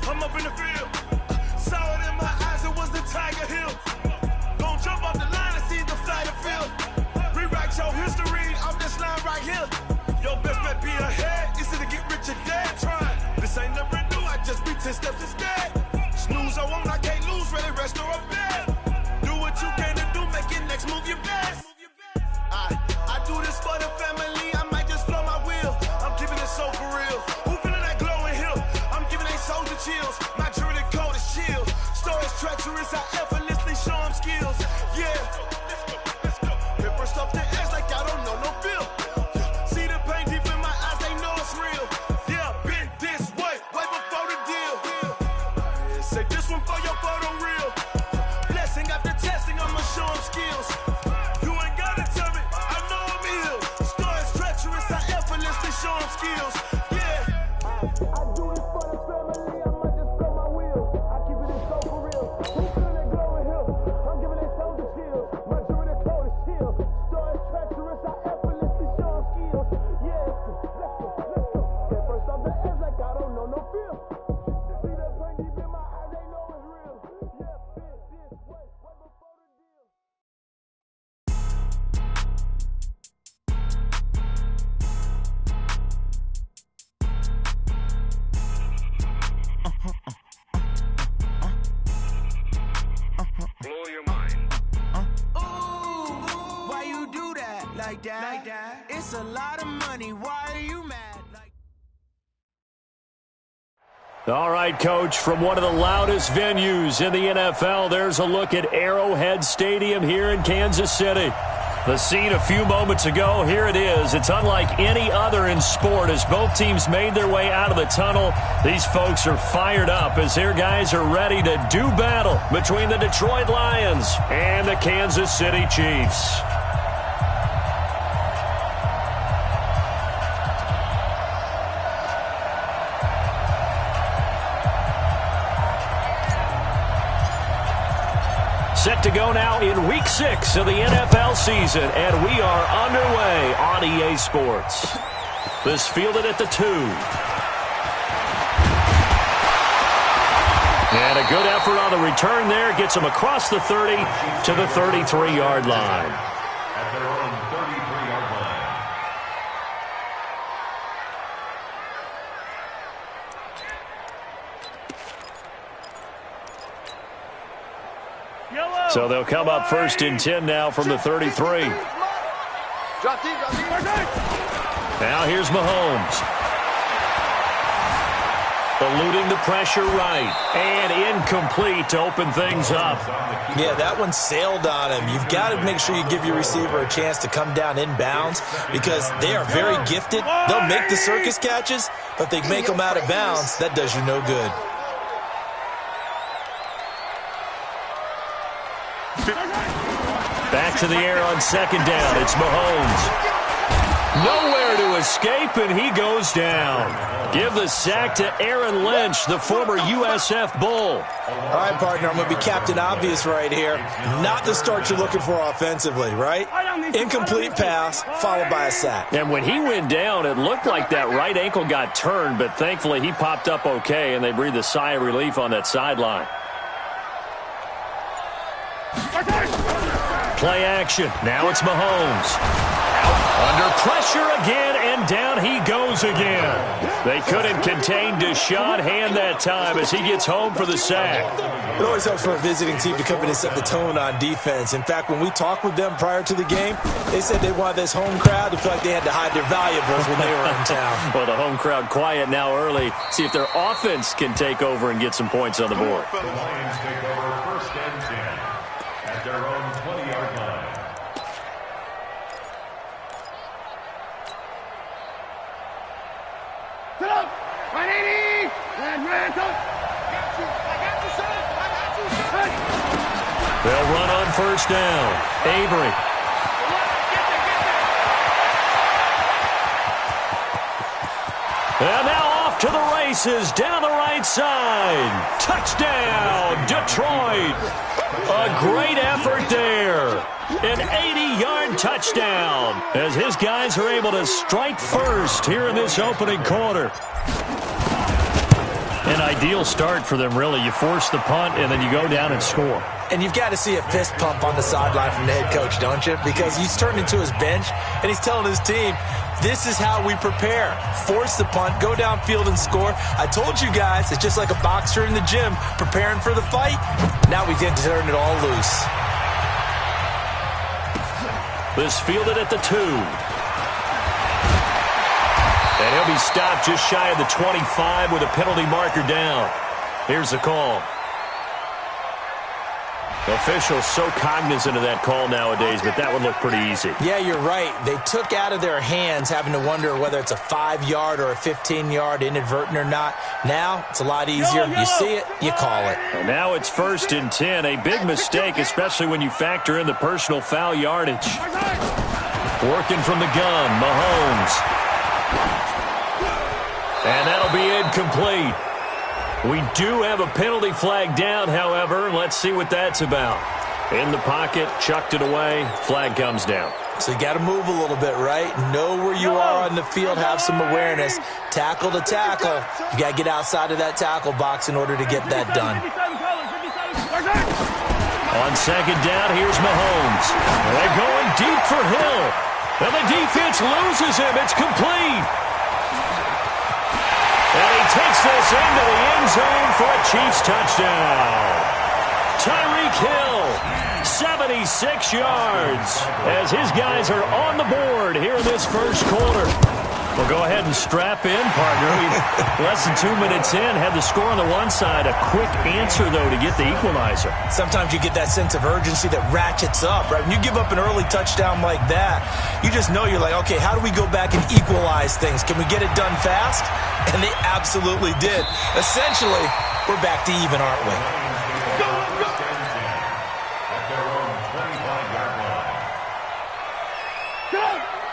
I'm up in the field. Saw it in my eyes, it was the Tiger Hill. Gon' jump off the line and see the fly the field. Rewrite your history off this line right here. Your best bet be ahead, easy to get rich or dead trying. This ain't never new, I just be 10 steps instead. Snooze I won't, I can't lose, ready, rest or a bed. Do what you can to do, make your next move your best. I do this for the family, I might just flow my wheel. I'm keeping it so for real. Who feeling that glowing hill? I'm giving they soldier chills. My jewelry code is chill. Stories treacherous, I effortlessly show them skills. Yeah. Hit first off the edge like I don't know no feel. See the pain deep in my eyes, they know it's real. Yeah, been this way before the deal. Say this one for your photo reel. Blessing after testing, I'ma show them skills. You ain't gotta tell me, I know I'm ill. Stories treacherous, I effortlessly show them skills. Yeah. I do this for the family, I might just blow my wheel. I keep it so for real. Who feeling that glowing hill? I'm giving they soldier chills. My jewelry code is chill. Stories treacherous, I effortlessly show them skills. Yeah. Let's go. Hit first off the edge like I don't know no feel. See that pain deep in my eyes, they know it's real. Yeah, been this way before the deal. Blow your mind. Ooh, why you do that like that? It's a lot of money. Why are you mad? All right, Coach, from one of the loudest venues in the NFL, there's a look at Arrowhead Stadium here in Kansas City. The scene a few moments ago, here it is. It's unlike any other in sport as both teams made their way out of the tunnel. These folks are fired up as their guys are ready to do battle between the Detroit Lions and the Kansas City Chiefs. Set to go now in Week 6 of the NFL season, and we are underway on EA Sports. This fielded at the 2. And a good effort on the return there. Gets him across the 30 to the 33-yard line. At their own 33-yard line. So they'll come up first and 10 now from the 33. Now here's Mahomes. Eluding the pressure right. And incomplete to open things up. Yeah, that one sailed on him. You've got to make sure you give your receiver a chance to come down inbounds because they are very gifted. They'll make the circus catches, but if they make them out of bounds, that does you no good. Back to the air on second down. It's Mahomes. Nowhere to escape, and he goes down. Give the sack to Aaron Lynch, the former USF Bull. All right, partner, I'm going to be Captain Obvious right here. Not the start you're looking for offensively, right? Incomplete pass, followed by a sack. And when he went down, it looked like that right ankle got turned, but thankfully he popped up okay, and they breathed a sigh of relief on that sideline. Play action. Now it's Mahomes. Under pressure again, and down he goes again. They couldn't contain Deshaun Hand that time as he gets home for the sack. It always helps for a visiting team to come in and set the tone on defense. In fact, when we talked with them prior to the game, they said they wanted this home crowd to feel like they had to hide their valuables when they were in town. Well, the home crowd quiet now early. See if their offense can take over and get some points on the board. The Lions take over first and 10 at their own 20-yard line. Sit up! 180! And ran I got you, son! I got you, son! They'll run on first down. Avery. And now off to the races down the right side. Touchdown, Detroit. A great effort there. An 80-yard touchdown as his guys are able to strike first here in this opening quarter. An ideal start for them, really. You force the punt, and then you go down and score. And you've got to see a fist pump on the sideline from the head coach, don't you? Because he's turned into his bench, and he's telling his team, this is how we prepare. Force the punt, go downfield and score. I told you guys, it's just like a boxer in the gym preparing for the fight. Now we get to turn it all loose. This fielded at the 2. And he'll be stopped just shy of the 25 with a penalty marker down. Here's the call. Officials so cognizant of that call nowadays, but that would look pretty easy. Yeah, you're right. They took out of their hands having to wonder whether it's a 5-yard or a 15-yard inadvertent or not. Now it's a lot easier. You see it, you call it. And now it's 1st and 10. A big mistake, especially when you factor in the personal foul yardage. Working from the gun, Mahomes. And that'll be incomplete. We do have a penalty flag down, however. Let's see what that's about. In the pocket, chucked it away, flag comes down. So you got to move a little bit, right? Know where you are on the field, have some awareness. Tackle to tackle. You got to get outside of that tackle box in order to get that done. On 2nd down, here's Mahomes. They're going deep for Hill. And the defense loses him. It's complete. And he takes this into the end zone for a Chiefs touchdown. Tyreek Hill, 76 yards, as his guys are on the board here in this first quarter. Well, go ahead and strap in, partner. Less than 2 minutes in, had the score on the one side. A quick answer, though, to get the equalizer. Sometimes you get that sense of urgency that ratchets up, right? When you give up an early touchdown like that, you just know you're like, okay, how do we go back and equalize things? Can we get it done fast? And they absolutely did. Essentially, we're back to even, aren't we?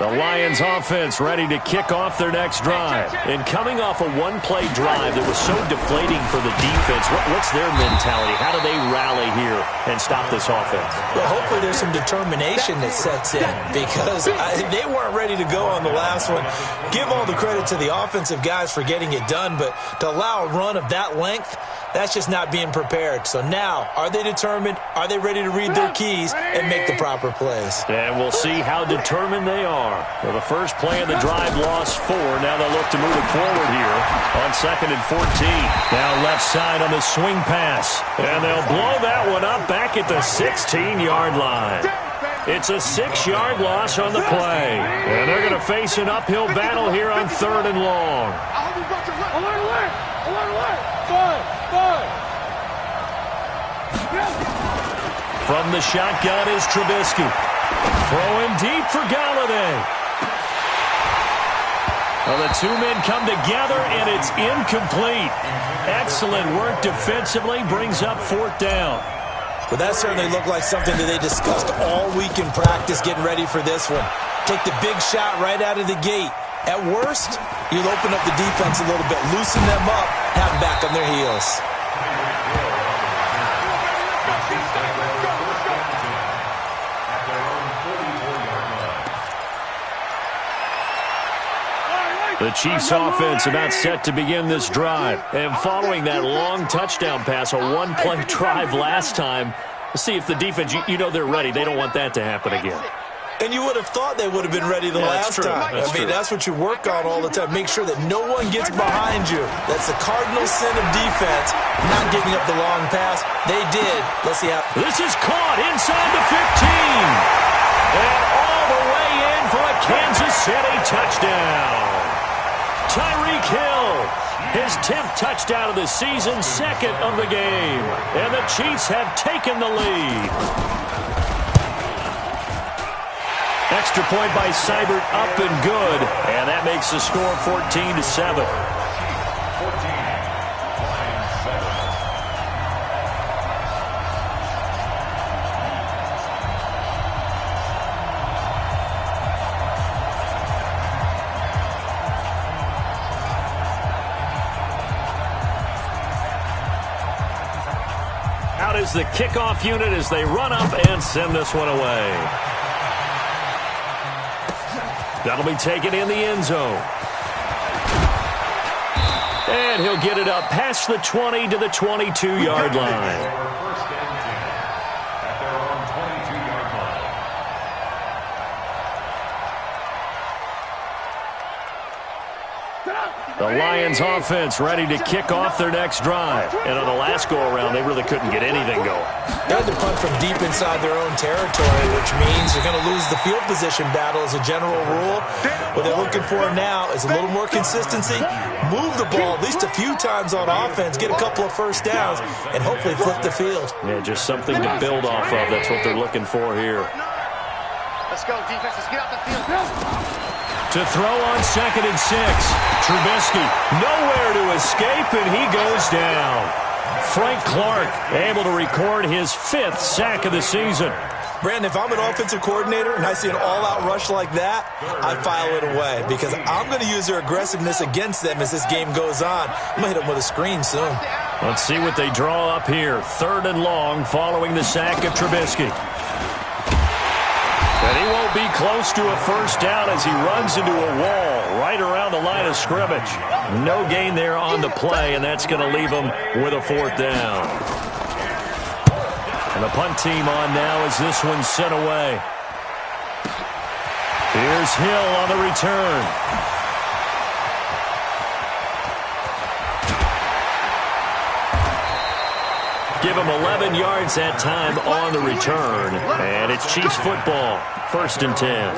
The Lions offense ready to kick off their next drive. And coming off a one-play drive that was so deflating for the defense, what's their mentality? How do they rally here and stop this offense? Well, hopefully there's some determination that sets in because they weren't ready to go on the last one. Give all the credit to the offensive guys for getting it done, but to allow a run of that length, that's just not being prepared. So now, are they determined? Are they ready to read their keys and make the proper plays? And we'll see how determined they are. Well, the first play of the drive lost 4. Now they'll look to move it forward here on 2nd and 14. Now left side on the swing pass. And they'll blow that one up back at the 16-yard line. It's a 6-yard loss on the play. And they're going to face an uphill battle here on 3rd and long. From the shotgun is Trubisky. Throwing deep for Galladay. Well, the two men come together, and it's incomplete. Excellent work defensively, brings up 4th down. Well, that certainly looked like something that they discussed all week in practice getting ready for this one. Take the big shot right out of the gate. At worst, you'll open up the defense a little bit, loosen them up, have them back on their heels. The Chiefs offense about set to begin this drive. And following that long touchdown pass, a one-play drive last time, let's see if the defense, you know they're ready. They don't want that to happen again. And you would have thought they would have been ready the last time. That's what you work on all the time. Make sure that no one gets behind you. That's the cardinal sin of defense, not giving up the long pass. They did. Let's see how. This is caught inside the 15. And all the way in for a Kansas City touchdown. Tyreek Hill, his 10th touchdown of the season, 2nd of the game. And the Chiefs have taken the lead. Extra point by Seibert, up and good. And that makes the score 14-7. Out is the kickoff unit as they run up and send this one away. That'll be taken in the end zone. And he'll get it up past the 20 to the 22-yard line. First and 10 at their own 22-yard line. The Lions offense ready to kick off their next drive. And on the last go-around, they really couldn't get anything going. They had to punt from deep inside their own territory, which means you're going to lose the field position battle as a general rule. What they're looking for now is a little more consistency, move the ball at least a few times on offense, get a couple of first downs, and hopefully flip the field. Yeah, just something to build off of. That's what they're looking for here. Let's go, defense. Let's get out the field. To throw on 2nd and 6. Trubisky nowhere to escape, and he goes down. Frank Clark able to record his 5th sack of the season. Brandon, if I'm an offensive coordinator and I see an all-out rush like that, I file it away because I'm going to use their aggressiveness against them as this game goes on. I'm going to hit them with a screen soon. Let's see what they draw up here. 3rd and long following the sack of Trubisky. And he won't be close to a first down as he runs into a wall right around the line of scrimmage. No gain there on the play, and that's going to leave him with a 4th down. And the punt team on now as this one's sent away. Here's Hill on the return. Give him 11 yards that time on the return. And it's Chiefs football. 1st and 10.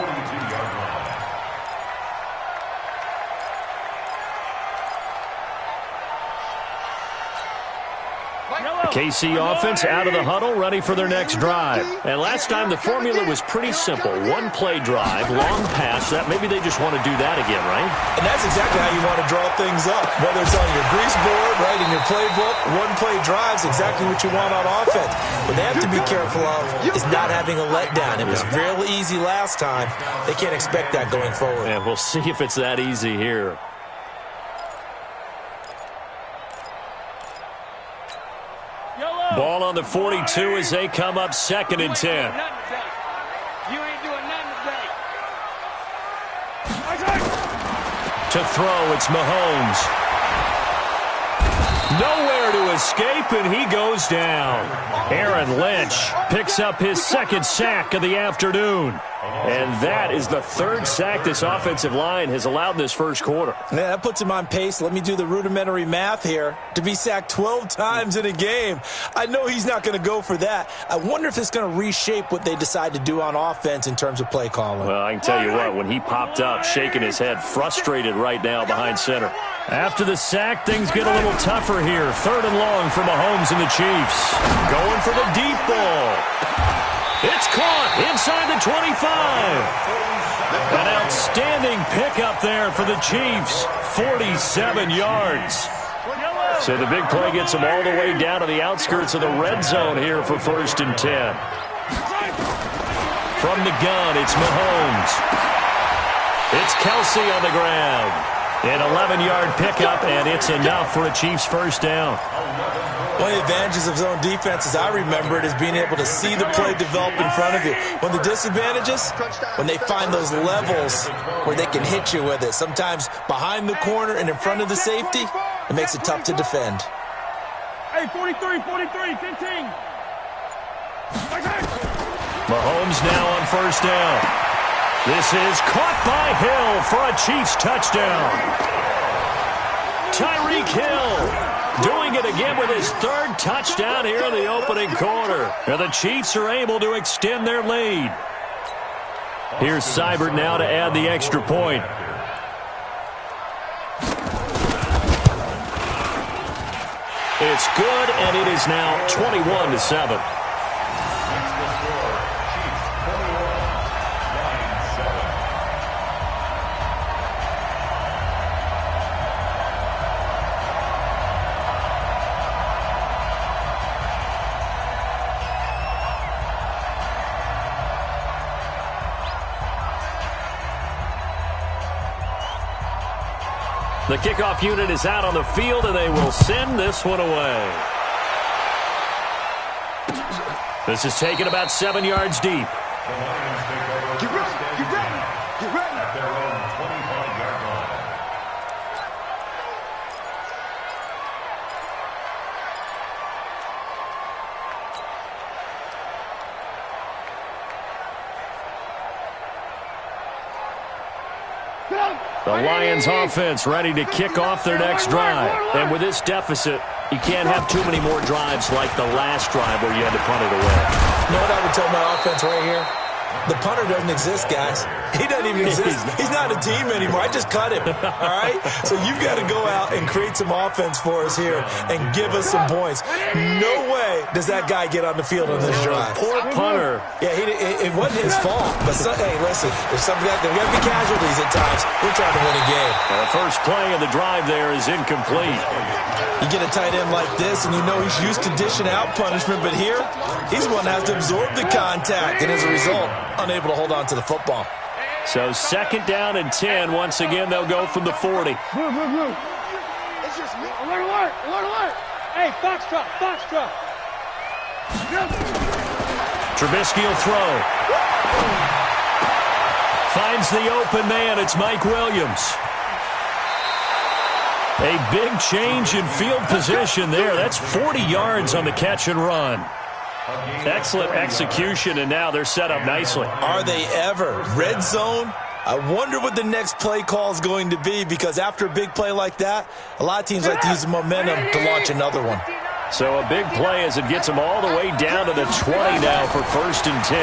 KC offense out of the huddle, ready for their next drive. And last time the formula was pretty simple. 1-play drive, long pass. That maybe they just want to do that again, right? And that's exactly how you want to draw things up. Whether it's on your grease board, right, in your playbook, 1-play drive's exactly what you want on offense. What they have to be careful of is not having a letdown. It was real easy last time. They can't expect that going forward. And we'll see if it's that easy here. Ball on the 42 as they come up 2nd and 10. You ain't doing nothing today. To throw, it's Mahomes. Nowhere to escape, and he goes down. Aaron Lynch picks up his 2nd sack of the afternoon. And that is the 3rd sack this offensive line has allowed this first quarter. Yeah, that puts him on pace. Let me do the rudimentary math here. To be sacked 12 times in a game, I know he's not going to go for that. I wonder if it's going to reshape what they decide to do on offense in terms of play calling. Well, I can tell you what, when he popped up, shaking his head, frustrated right now behind center. After the sack, things get a little tougher here. 3rd and long for Mahomes and the Chiefs. Going for the deep ball. It's caught inside the 25. An outstanding pickup there for the Chiefs. 47 yards. So the big play gets them all the way down to the outskirts of the red zone here for 1st and 10. From the gun, it's Mahomes. It's Kelsey on the ground. An 11-yard pickup, and it's enough for a Chiefs first down. One of the advantages of zone defense, as I remember it, is being able to see the play develop in front of you. One of the disadvantages, when they find those levels where they can hit you with it. Sometimes behind the corner and in front of the safety, it makes it tough to defend. Hey, 43, 15. Mahomes now on 1st down. This is caught by Hill for a Chiefs touchdown. Tyreek Hill doing it again with his 3rd touchdown here in the opening quarter. And the Chiefs are able to extend their lead. Here's Seibert now to add the extra point. It's good, and it is now 21-7. The kickoff unit is out on the field, and they will send this one away. This is taken about 7 yards deep. Get ready, get ready, get ready. At their own 25-yard line. The Lions offense ready to kick off their next drive. And with this deficit, you can't have too many more drives like the last drive where you had to punt it away. You know what I would tell my offense right here? The punter doesn't exist, guys. He doesn't even exist. He's not a team anymore. I just cut him, all right? So you've got to go out and create some offense for us here and give us some points. No way does that guy get on the field on this drive. Poor punter. Yeah, it wasn't his fault. But, hey, listen, there's got to be casualties at times. We're trying to win a game. The first play of the drive there is incomplete. You get a tight end like this, and you know he's used to dishing out punishment, but here, he's the one that has to absorb the contact, and as a result, unable to hold on to the football. So 2nd down and 10. Once again, they'll go from the 40. It's just me. Alert. Hey, Foxtrot. Trubisky will throw. Finds the open man. It's Mike Williams. A big change in field position there. That's 40 yards on the catch and run. Excellent execution, and now they're set up nicely. Are they ever? Red zone? I wonder what the next play call is going to be, because after a big play like that, a lot of teams like to use the momentum to launch another one. So a big play as it gets them all the way down to the 20 now for 1st and 10.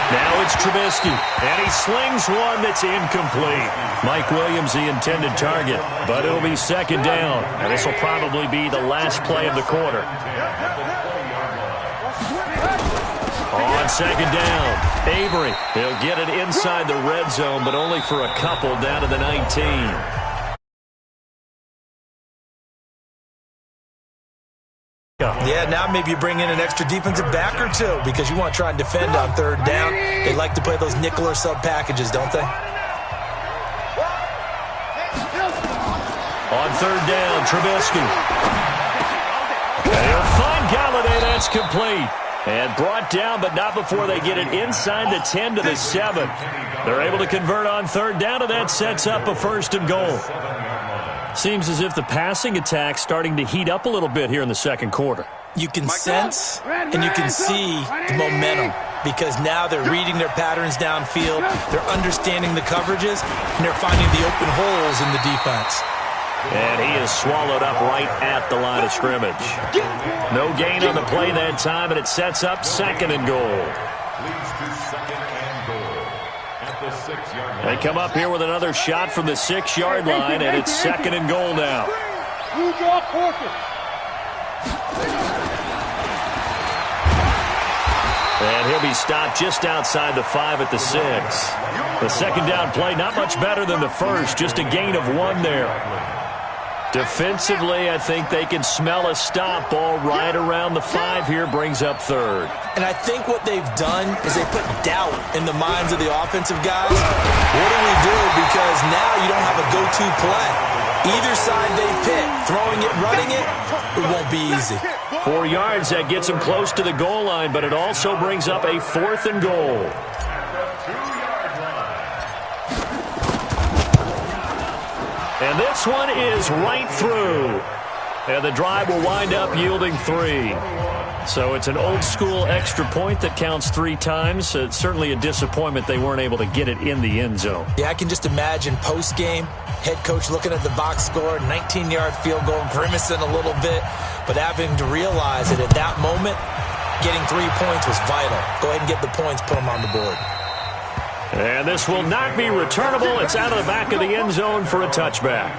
Now it's Trubisky, and he slings one that's incomplete. Mike Williams, the intended target, but it'll be 2nd down, and this will probably be the last play of the quarter. On 2nd down, Avery. He'll get it inside the red zone, but only for a couple down to the 19. Yeah, now maybe you bring in an extra defensive back or two because you want to try and defend on 3rd down. They like to play those nickel or sub packages, don't they? On 3rd down, Trubisky. They'll find Galladay. That's complete. And brought down, but not before they get it inside the 10 to the 7. They're able to convert on 3rd down, and that sets up a 1st and goal. Seems as if the passing attack's starting to heat up a little bit here in the 2nd quarter. You can sense and you can see the momentum because now they're reading their patterns downfield, they're understanding the coverages, and they're finding the open holes in the defense. And he is swallowed up right at the line of scrimmage. No gain on the play that time, and it sets up 2nd and goal. They come up here with another shot from the 6-yard line, and it's 2nd and goal now. And he'll be stopped just outside the 5 at the 6. The 2nd down play, not much better than the first, just a gain of 1 there. Defensively, I think they can smell a stop. Ball right around the 5 here, brings up 3rd. And I think what they've done is they put doubt in the minds of the offensive guys. What do we do? Because now you don't have a go-to play. Either side they pick, throwing it, running it, it won't be easy. 4 yards, that gets them close to the goal line, but it also brings up a 4th and goal. And this one is right through. And the drive will wind up yielding 3. So it's an old-school extra point that counts 3 times. It's certainly a disappointment they weren't able to get it in the end zone. Yeah, I can just imagine post-game, head coach looking at the box score, 19-yard field goal, grimacing a little bit, but having to realize that at that moment, getting 3 points was vital. Go ahead and get the points, put them on the board. And this will not be returnable. It's out of the back of the end zone for a touchback.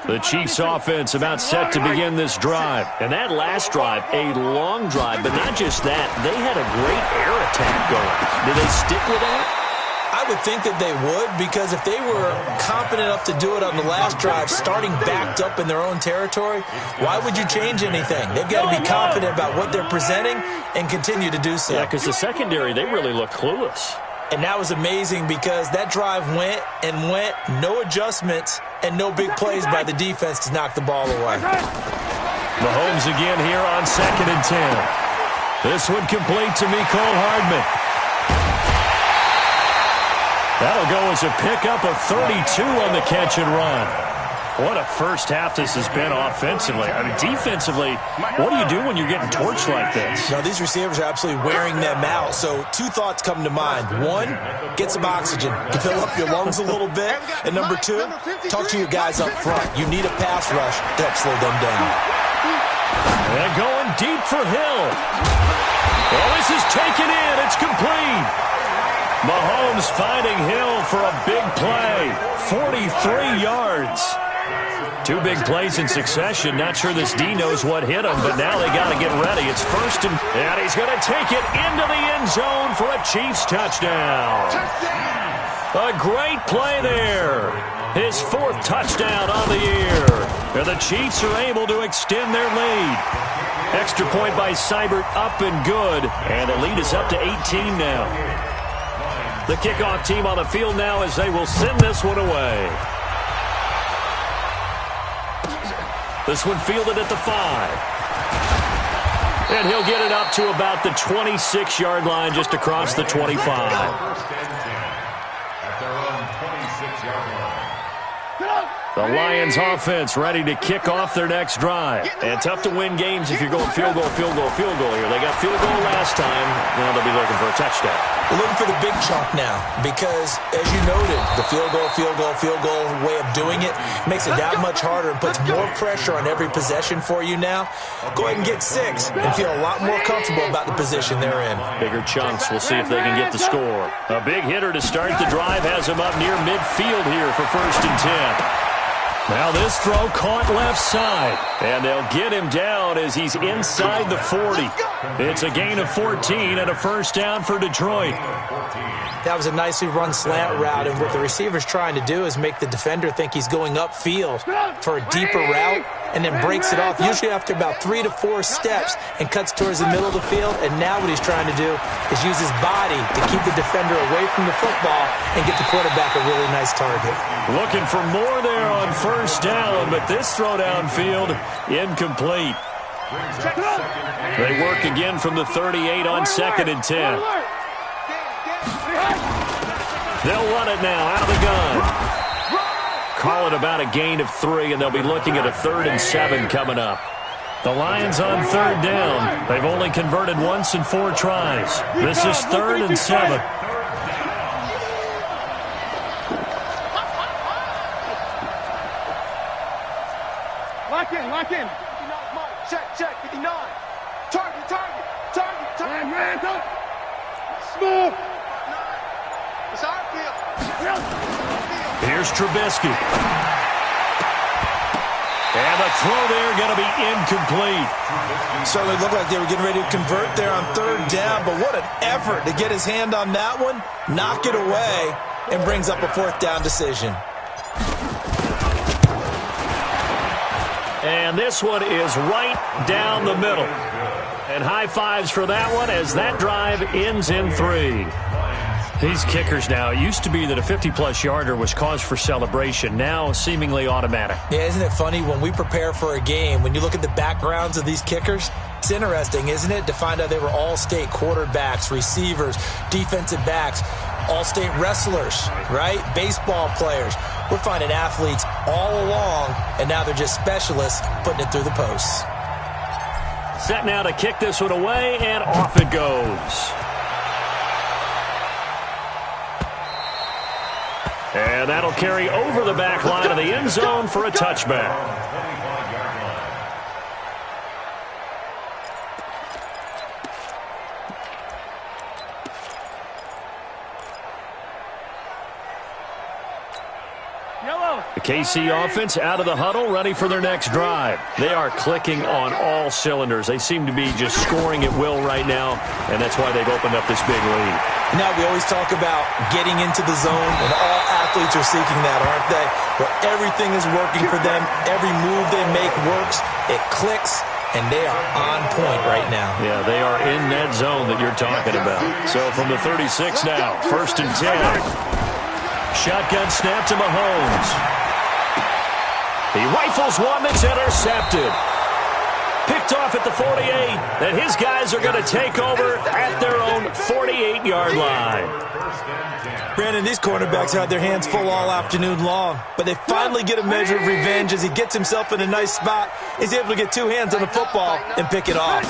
The Chiefs offense about set to begin this drive. And that last drive, a long drive, but not just that. They had a great air attack going. Did they stick with that? I would think that they would, because if they were confident enough to do it on the last drive, starting backed up in their own territory, why would you change anything? They've got to be confident about what they're presenting and continue to do so. Yeah, because the secondary, they really look clueless. And that was amazing because that drive went and went, no adjustments, and no big plays by the defense to knock the ball away. Mahomes again here on 2nd and 10. This one complete to Mecole Hardman. That'll go as a pickup of 32 on the catch and run. What a first half this has been offensively. I mean, defensively, what do you do when you're getting torched like this? Now, these receivers are absolutely wearing them out. So two thoughts come to mind. One, get some oxygen. Fill up your lungs a little bit. And number two, talk to your guys up front. You need a pass rush to help slow them down. And going deep for Hill. Well, this is taken in. It's complete. Mahomes finding Hill for a big play. 43 yards. Two big plays in succession. Not sure this D knows what hit him, but now they got to get ready. It's first and he's going to take it into the end zone for a Chiefs touchdown. A great play there. His fourth touchdown on the year. And the Chiefs are able to extend their lead. Extra point by Seibert, up and good. And the lead is up to 18 now. The kickoff team on the field now as they will send this one away. This one fielded at the 5. And he'll get it up to about the 26-yard line, just across the 25. First and 10 at their own 26-yard line. The Lions offense ready to kick off their next drive. And tough to win games if you're going field goal, field goal, field goal here. They got field goal last time. Now they'll be looking for a touchdown. We're looking for the big chunk now because, as you noted, the field goal way of doing it makes it that much harder and puts more pressure on every possession for you now. Go ahead and get 6 and feel a lot more comfortable about the position they're in. Bigger chunks. We'll see if they can get the score. A big hitter to start the drive has him up near midfield here for first and 10. Now this throw caught left side. And they'll get him down as he's inside the 40. It's a gain of 14 and a first down for Detroit. That was a nicely run slant route, and what the receiver's trying to do is make the defender think he's going upfield for a deeper route and then breaks it off, usually after about 3 to 4 steps, and cuts towards the middle of the field. And now what he's trying to do is use his body to keep the defender away from the football and get the quarterback a really nice target. Looking for more there on first down, but this throw downfield incomplete. They work again from the 38 on second and 10. They'll run it now out of the gun. Call it about a gain of 3, and they'll be looking at a 3rd and 7 coming up. The Lions on third down. They've only converted once in 4 tries. This is 3rd and 7. Lock in. Check, 59. Target. Man, smooth. It's our field. Here's Trubisky. And the throw there going to be incomplete. Certainly looked like they were getting ready to convert there on third down, but what an effort to get his hand on that one, knock it away, and brings up a 4th down decision. And this one is right down the middle. And high fives for that one as that drive ends in 3. These kickers now, it used to be that a 50-plus yarder was cause for celebration, now seemingly automatic. Yeah, isn't it funny when we prepare for a game, when you look at the backgrounds of these kickers, it's interesting, isn't it, to find out they were all-state quarterbacks, receivers, defensive backs, all-state wrestlers, right? Baseball players. We're finding athletes all along, and now they're just specialists putting it through the posts. Set now to kick this one away, and off it goes. And that'll carry over the back line of the end zone for a touchback. The KC offense out of the huddle, ready for their next drive. They are clicking on all cylinders. They seem to be just scoring at will right now, and that's why they've opened up this big lead. Now, we always talk about getting into the zone, and all athletes are seeking that, aren't they? Where everything is working for them, every move they make works, it clicks, and they are on point right now. Yeah, they are in that zone that you're talking about. So from the 36 now, first and 10. Shotgun snap to Mahomes. He rifles one that's intercepted. picked off at the 48. And his guys are going to take over at their own 48-yard line. Brandon, these cornerbacks had their hands full all afternoon long, but they finally get a measure of revenge as he gets himself in a nice spot. He's able to get two hands on the football and pick it off.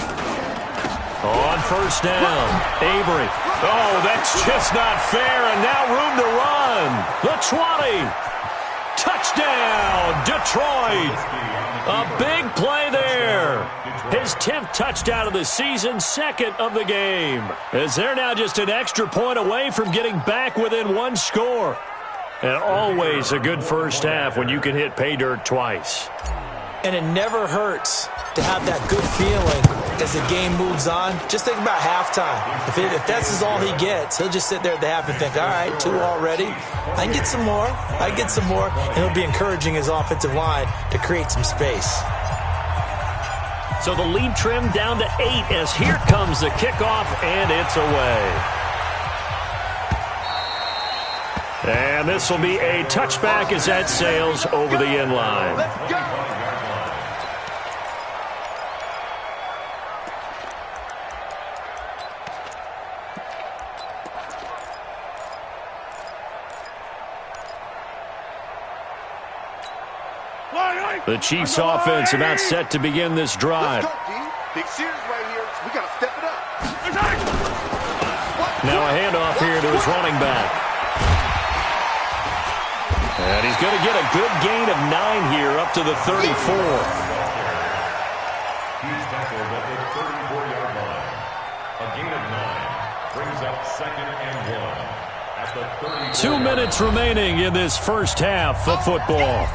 On first down, Avery. Oh, that's just not fair, and now room to run. The 20. Touchdown, Detroit. A big play there. His 10th touchdown of the season, second of the game. As they're now just an extra point away from getting back within one score. And always a good first half when you can hit pay dirt twice. And it never hurts to have that good feeling as the game moves on. Just think about halftime. If that's all he gets, he'll just sit there at the half and think, all right, 2 already. I can get some more. I can get some more. And he'll be encouraging his offensive line to create some space. So the lead trimmed down to 8 as here comes the kickoff, and it's away. And this will be a touchback as that sails over the end line. Let's go. The Chiefs offense about set to begin this drive. Big series right here. We got to step it up. Now a handoff here to his running back. And he's going to get a good gain of 9 here up to the 34. He's tackled at the 34-yard line. A gain of 9 brings up 2nd and 1 at the 34. 2 minutes remaining in this first half of football.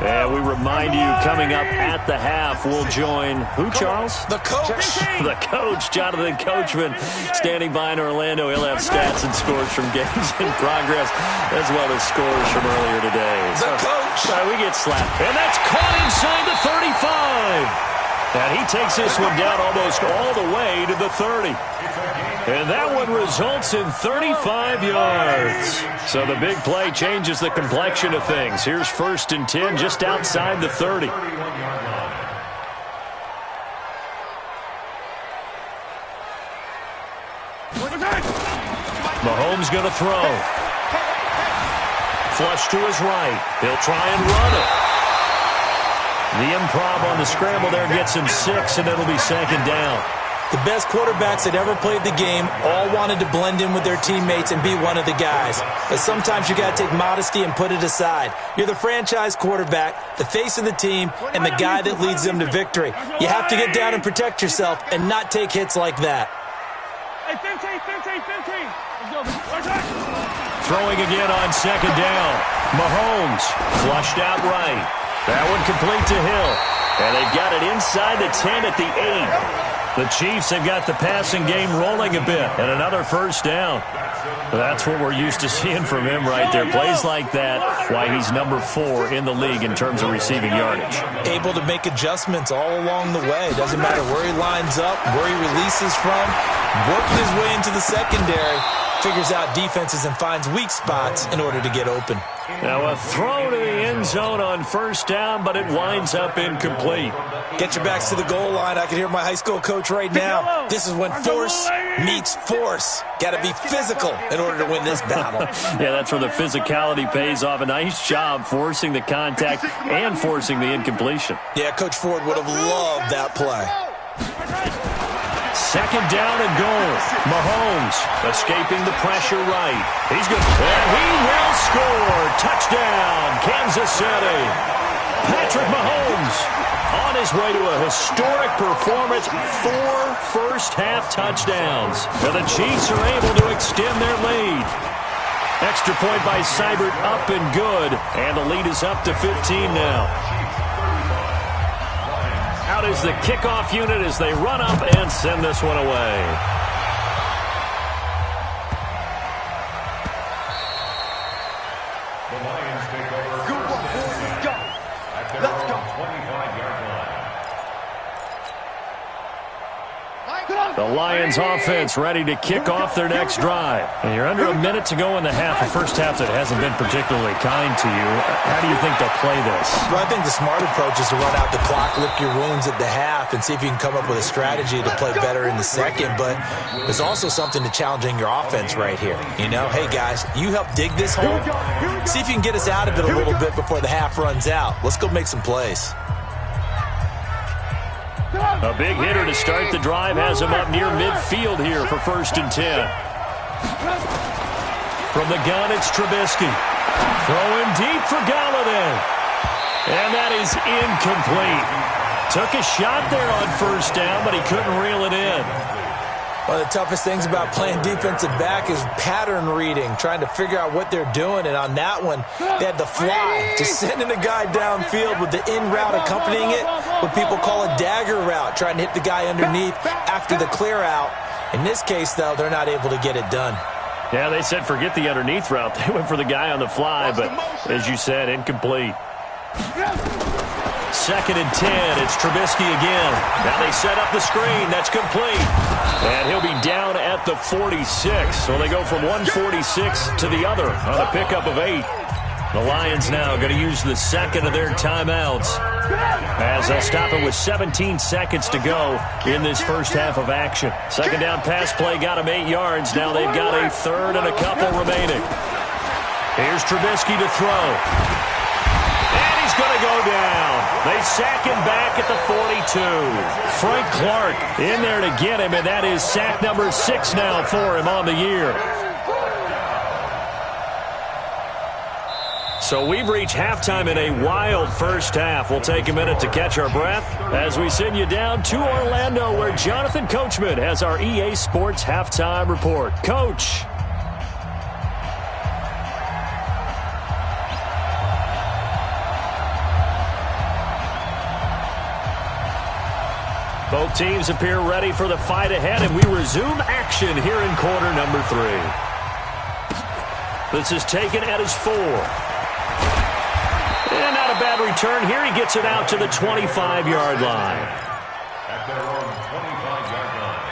And we remind you, coming up at the half, we'll join who, Charles? The coach. The coach, Jonathan Coachman, standing by in Orlando. He'll have stats and scores from games in progress, as well as scores from earlier today. The coach. We get slapped. And that's caught inside the 35. And he takes this one down almost all the way to the 30. And that one results in 35 yards. So the big play changes the complexion of things. Here's 1st and 10 just outside the 30. Mahomes going to throw. Flush to his right. He'll try and run it. The improv on the scramble there gets him 6, and it'll be 2nd down. The best quarterbacks that ever played the game all wanted to blend in with their teammates and be one of the guys. But sometimes you got to take modesty and put it aside. You're the franchise quarterback, the face of the team, and the guy that leads them to victory. You have to get down and protect yourself and not take hits like that. Hey, 15. Throwing again on 2nd down. Mahomes flushed out right. That one complete to Hill. And they've got it inside the 10 at the 8. The Chiefs have got the passing game rolling a bit. And another 1st down. That's what we're used to seeing from him right there. Plays like that, why he's number 4 in the league in terms of receiving yardage. Able to make adjustments all along the way. Doesn't matter where he lines up, where he releases from. Working his way into the secondary. Figures out defenses and finds weak spots in order to get open. Now a throw to the end zone on 1st down, but it winds up incomplete. Get your backs to the goal line. I can hear my high school coach right now. This is when force meets force. Got to be physical in order to win this battle. Yeah, that's where the physicality pays off. A nice job forcing the contact and forcing the incompletion. Yeah, Coach Ford would have loved that play. 2nd down and goal. Mahomes escaping the pressure right. He's good. And he will score. Touchdown, Kansas City. Patrick Mahomes on his way to a historic performance. 4 first-half touchdowns. And the Chiefs are able to extend their lead. Extra point by Seibert, up and good. And the lead is up to 15 now. Out is the kickoff unit as they run up and send this one away. The Lions take over. Let's go. The Lions offense ready to kick off their next drive. And you're under a minute to go in the half, a first half that hasn't been particularly kind to you. How do you think they'll play this? Well, I think the smart approach is to run out the clock, lick your wounds at the half, and see if you can come up with a strategy to play better in the second. But there's also something to challenging your offense right here. You know, hey, guys, you help dig this hole. See if you can get us out of it a little bit before the half runs out. Let's go make some plays. A big hitter to start the drive has him up near midfield here for 1st and 10. From the gun, it's Trubisky. Throwing deep for Galladay. And that is incomplete. Took a shot there on 1st down, but he couldn't reel it in. One of the toughest things about playing defensive back is pattern reading, trying to figure out what they're doing. And on that one, they had the fly, just sending a guy downfield with the in route accompanying it, what people call a dagger route, trying to hit the guy underneath after the clear out. In this case, though, they're not able to get it done. Yeah, they said forget the underneath route. They went for the guy on the fly, but as you said, incomplete. 2nd and 10. It's Trubisky again. Now they set up the screen. That's complete. And he'll be down at the 46. So they go from 146 to the other on a pickup of 8. The Lions now going to use the second of their timeouts as they'll stop it with 17 seconds to go in this first half of action. Second down pass play got him 8 yards. Now they've got a third and a couple remaining. Here's Trubisky to throw. And he's going to go down. They sack him back at the 42. Frank Clark in there to get him, and that is sack number 6 now for him on the year. So we've reached halftime in a wild first half. We'll take a minute to catch our breath as we send you down to Orlando, where Jonathan Coachman has our EA Sports halftime report. Coach. Both teams appear ready for the fight ahead, and we resume action here in quarter number 3. This is taken at his 4. And not a bad return here. He gets it out to the 25-yard line. At their own 25-yard line.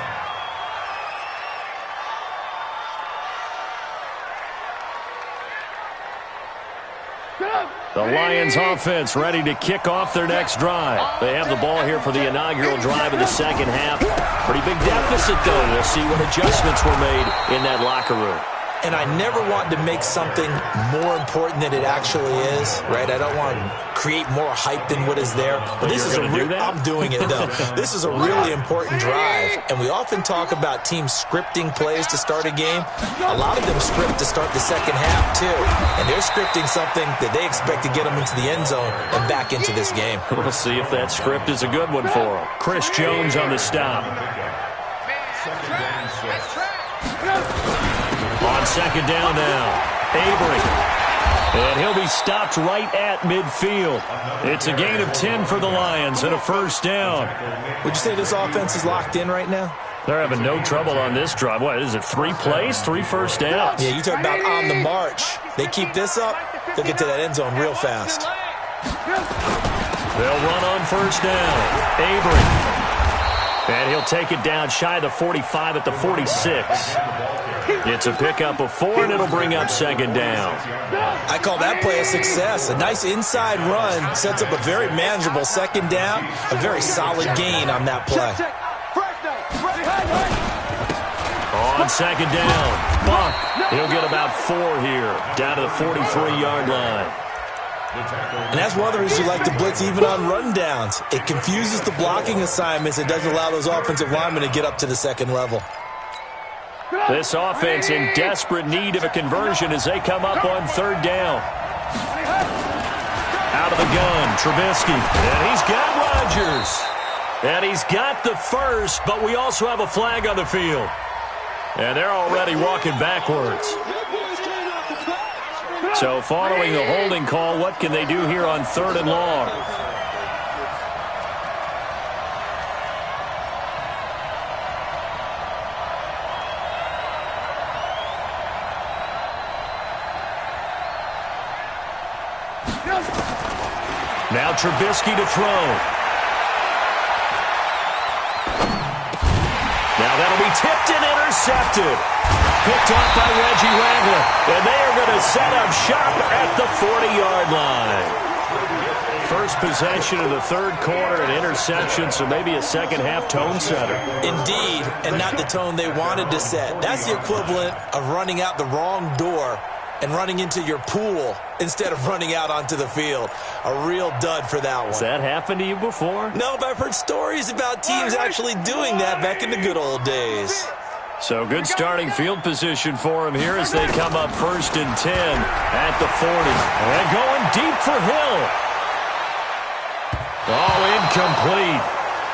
The Lions offense ready to kick off their next drive. They have the ball here for the inaugural drive of the second half. Pretty big deficit, though. We'll see what adjustments were made in that locker room. And I never want to make something more important than it actually is, right? I don't want to create more hype than what is there. But this is I'm doing it, though. This is a really important drive. And we often talk about teams scripting plays to start a game. A lot of them script to start the second half, too. And they're scripting something that they expect to get them into the end zone and back into this game. We'll see if that script is a good one for them. Chris Jones on the stop. On second down now, Avery. And he'll be stopped right at midfield. It's a gain of 10 for the Lions and a first down. Would you say this offense is locked in right now? They're having no trouble on this drive. What is it, 3 plays, 3 first downs? Yeah, you talk about on the march. They keep this up, they'll get to that end zone real fast. They'll run on first down. Avery. And he'll take it down shy of the 45 at the 46. It's a pickup of 4, and it'll bring up second down. I call that play a success. A nice inside run sets up a very manageable second down. A very solid gain on that play. On second down, Buck. He'll get about 4 here, down to the 43-yard line. And that's one of the reasons you like to blitz even on rundowns. It confuses the blocking assignments. It doesn't allow those offensive linemen to get up to the second level. This offense in desperate need of a conversion as they come up on third down. Out of the gun, Trubisky. And he's got Rodgers. And he's got the first, but we also have a flag on the field. And they're already walking backwards. So following the holding call, what can they do here on third and long? Now Trubisky to throw. Now that'll be tipped and intercepted. Picked off by Reggie Wagner. And they are going to set up shop at the 40-yard line. First possession of the third quarter, an interception, so maybe a second-half tone setter. Indeed, and not the tone they wanted to set. That's the equivalent of running out the wrong door and running into your pool instead of running out onto the field. A real dud for that one. Has that happened to you before? No, but I've heard stories about teams actually doing that back in the good old days. So good starting field position for him here as they come up 1st and 10 at the 40. And going deep for Hill. Oh, incomplete.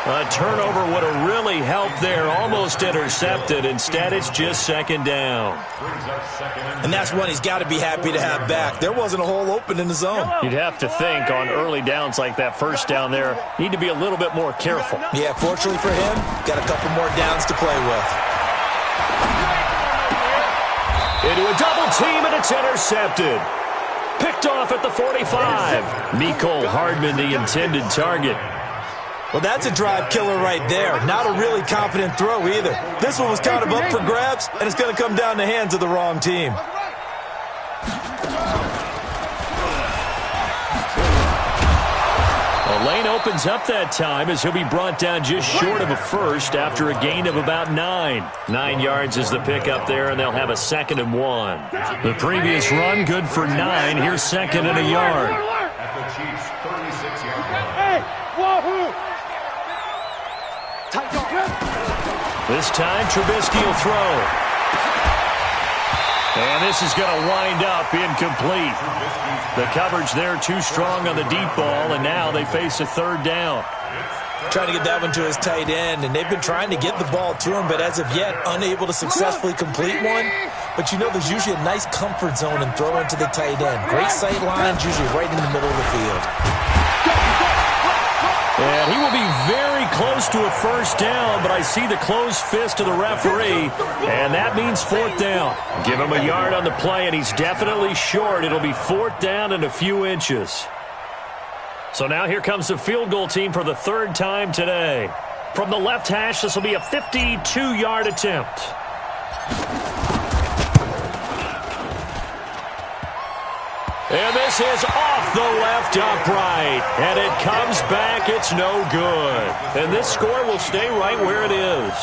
A turnover would have really helped there. Almost intercepted. Instead, it's just second down. And that's one he's got to be happy to have back. There wasn't a hole open in the zone. You'd have to think on early downs like that first down there, need to be a little bit more careful. Yeah, fortunately for him, got a couple more downs to play with. Into a double team, and it's intercepted. Picked off at the 45. Mecole Hardman, the intended target. Well, that's a drive killer right there. Not a really confident throw either. This one was kind of up for grabs, and it's going to come down the hands of the wrong team. A lane opens up that time as he'll be brought down just short of a first after a gain of about 9. 9 yards is the pickup there, and they'll have a 2nd and 1. The previous run good for 9. Here's 2nd and a yard. At the Chiefs' 36-yard line. Hey, wahoo! This time, Trubisky will throw. And this is going to wind up incomplete. The coverage there too strong on the deep ball, and now they face a 3rd down. Trying to get that one to his tight end, and they've been trying to get the ball to him, but as of yet, unable to successfully complete one. But you know there's usually a nice comfort zone and throw into the tight end. Great sight lines, usually right in the middle of the field. And he will be very close to a 1st down, but I see the closed fist of the referee, and that means 4th down. Give him a yard on the play, and he's definitely short. It'll be 4th down and a few inches. So now here comes the field goal team for the 3rd time today. From the left hash, this will be a 52-yard attempt. And this is off the left upright. And it comes back. It's no good. And this score will stay right where it is.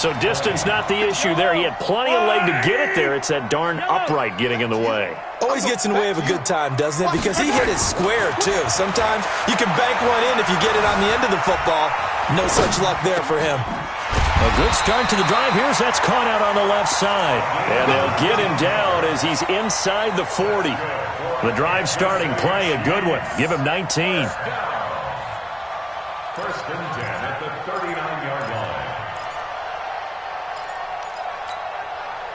So distance not the issue there. He had plenty of leg to get it there. It's that darn upright getting in the way. Always gets in the way of a good time, doesn't it? Because he hit it square, too. Sometimes you can bank one in if you get it on the end of the football. No such luck there for him. A good start to the drive. Here's that's caught out on the left side. And they'll get him down as he's inside the 40. The drive starting play, a good one. Give him 19. 1st and 10 at the 39-yard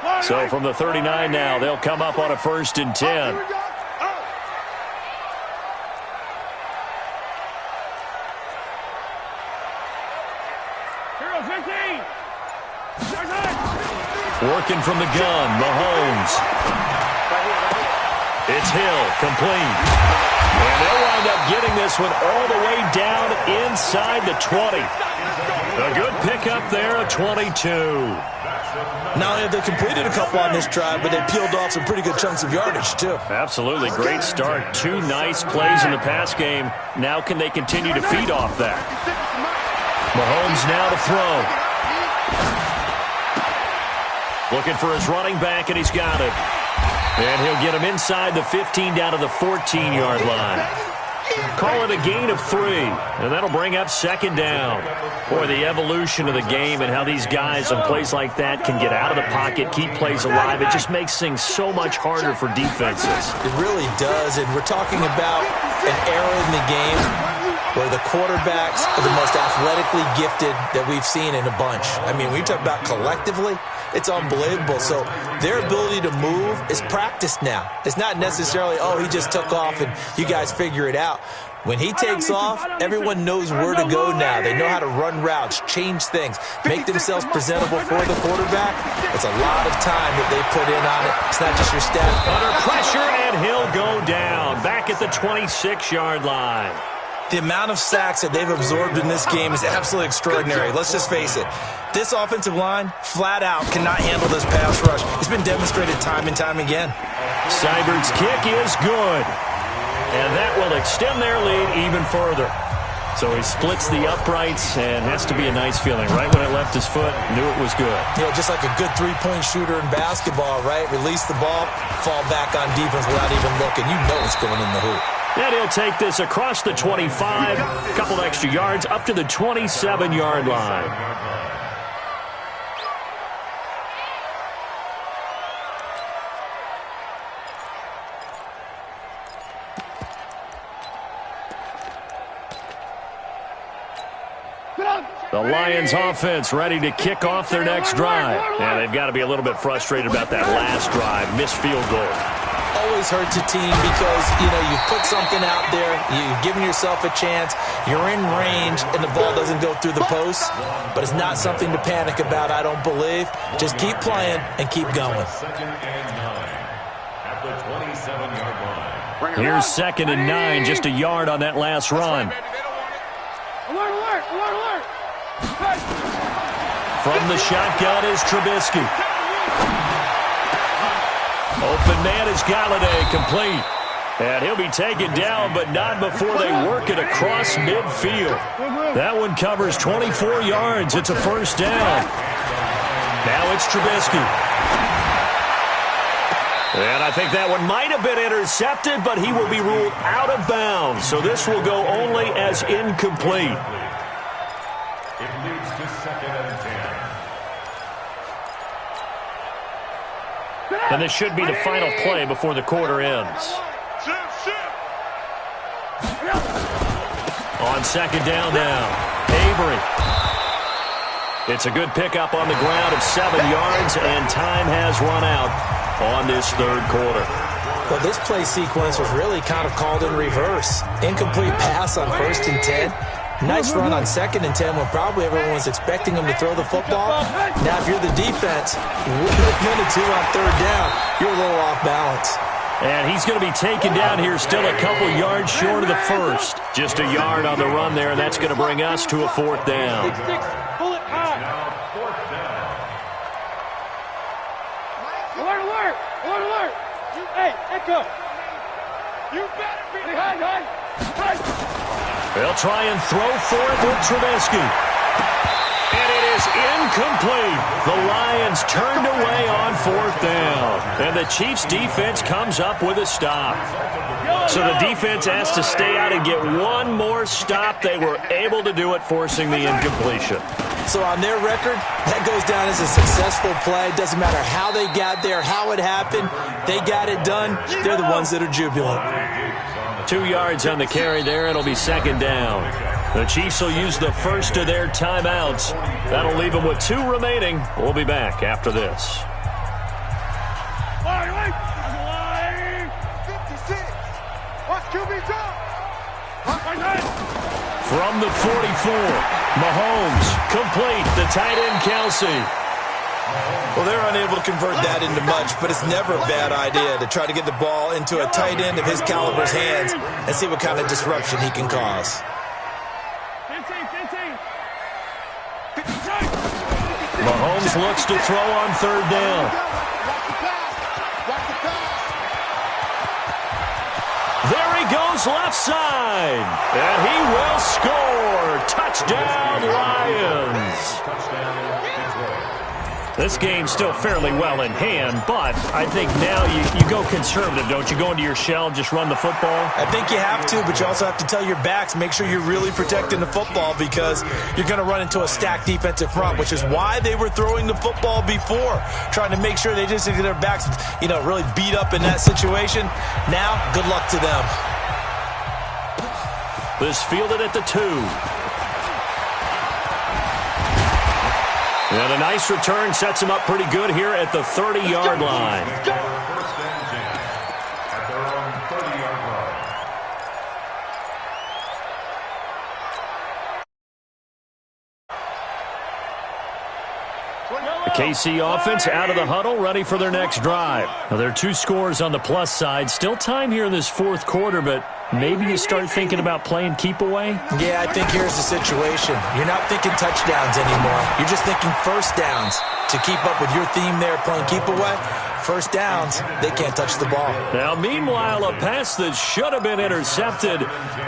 line. So from the 39 now, they'll come up on a 1st and 10. Working from the gun, Mahomes. It's Hill, complete. And they'll wind up getting this one all the way down inside the 20. A good pickup there, a 22. Not only have they completed a couple on this drive, but they peeled off some pretty good chunks of yardage, too. Absolutely, great start. 2 nice plays in the pass game. Now can they continue to feed off that? Mahomes now to throw. Looking for his running back, and he's got it. And he'll get him inside the 15 down to the 14-yard line. Call it a gain of 3, and that'll bring up 2nd down. Boy, the evolution of the game and how these guys on plays like that can get out of the pocket, keep plays alive, it just makes things so much harder for defenses. It really does, and we're talking about an era in the game where the quarterbacks are the most athletically gifted that we've seen in a bunch. I mean, when you talk about collectively, it's unbelievable. So their ability to move is practiced now. It's not necessarily, oh, he just took off and you guys figure it out. When he takes off, everyone knows where to go now. They know how to run routes, change things, make themselves presentable for the quarterback. It's a lot of time that they put in on it. It's not just your stat. Under pressure, and he'll go down. Back at the 26-yard line. The amount of sacks that they've absorbed in this game is absolutely extraordinary. Let's just face it. This offensive line, flat out, cannot handle this pass rush. It's been demonstrated time and time again. Seibert's kick is good. And that will extend their lead even further. So he splits the uprights, and has to be a nice feeling. Right when it left his foot, knew it was good. Yeah, just like a good three-point shooter in basketball, right? Release the ball, fall back on defense without even looking. You know it's going in the hoop. And he'll take this across the 25, a couple extra yards, up to the 27-yard line. The Lions offense ready to kick off their next drive. And they've got to be a little bit frustrated about that last drive. Missed field goal. Always hurts a team because, you put something out there, you've given yourself a chance, you're in range, and the ball doesn't go through the post. But it's not something to panic about, I don't believe. Just keep playing and keep going. Second and 9 at the 27-yard line. Here's 2nd and 9, just a yard on that last run. Alert, alert, alert, alert. From the shotgun is Trubisky. Open man is Galladay, complete. And he'll be taken down, but not before they work it across midfield. That one covers 24 yards. It's a first down. Now it's Trubisky. And I think that one might have been intercepted, but he will be ruled out of bounds. So this will go only as incomplete. It leads to 2nd and 10. And this should be the final play before the quarter ends. On 2nd down now, Avery. It's a good pickup on the ground of 7 yards, and time has run out on this third quarter. Well, this play sequence was really kind of called in reverse. Incomplete pass on 1st and 10. Nice run on 2nd and 10 when probably everyone was expecting him to throw the football. Now, if you're the defense, 1 and 2 on 3rd down, you're a little off balance. And he's going to be taken down here, still a couple yards short of the first. Just a yard on the run there, and that's going to bring us to a 4th down. Bullet high. Alert, alert, alert, alert. Hey, Echo. You better be high. They'll try and throw for it with Trubisky. And it is incomplete. The Lions turned away on 4th down. And the Chiefs' defense comes up with a stop. So the defense has to stay out and get one more stop. They were able to do it, forcing the incompletion. So on their record, that goes down as a successful play. Doesn't matter how they got there, how it happened. They got it done. They're the ones that are jubilant. 2 yards on the carry there. It'll be 2nd down. The Chiefs will use the first of their timeouts. That'll leave them with 2 remaining. We'll be back after this. 56. Watch QB talk. From the 44, Mahomes, complete, the tight end Kelsey. Well, they're unable to convert that into much, but it's never a bad idea to try to get the ball into a tight end of his caliber's hands and see what kind of disruption he can cause. 15. Mahomes looks to throw on 3rd down. There he goes left side, and he will score. Touchdown, Lions. This game's still fairly well in hand, but I think now you go conservative, don't you? Go into your shell, just run the football? I think you have to, but you also have to tell your backs, make sure you're really protecting the football because you're going to run into a stacked defensive front, which is why they were throwing the football before, trying to make sure they just get their backs, really beat up in that situation. Now, good luck to them. This fielded at the 2. And a nice return sets him up pretty good here at the 30-yard line. First and 10 at their own 30-yard line. The KC offense out of the huddle, ready for their next drive. Now, there are 2 scores on the plus side. Still time here in this 4th quarter, but maybe you start thinking about playing keep away? Yeah, I think here's the situation. You're not thinking touchdowns anymore. You're just thinking first downs. To keep up with your theme there, playing keep away, first downs, they can't touch the ball. Now, meanwhile, a pass that should have been intercepted,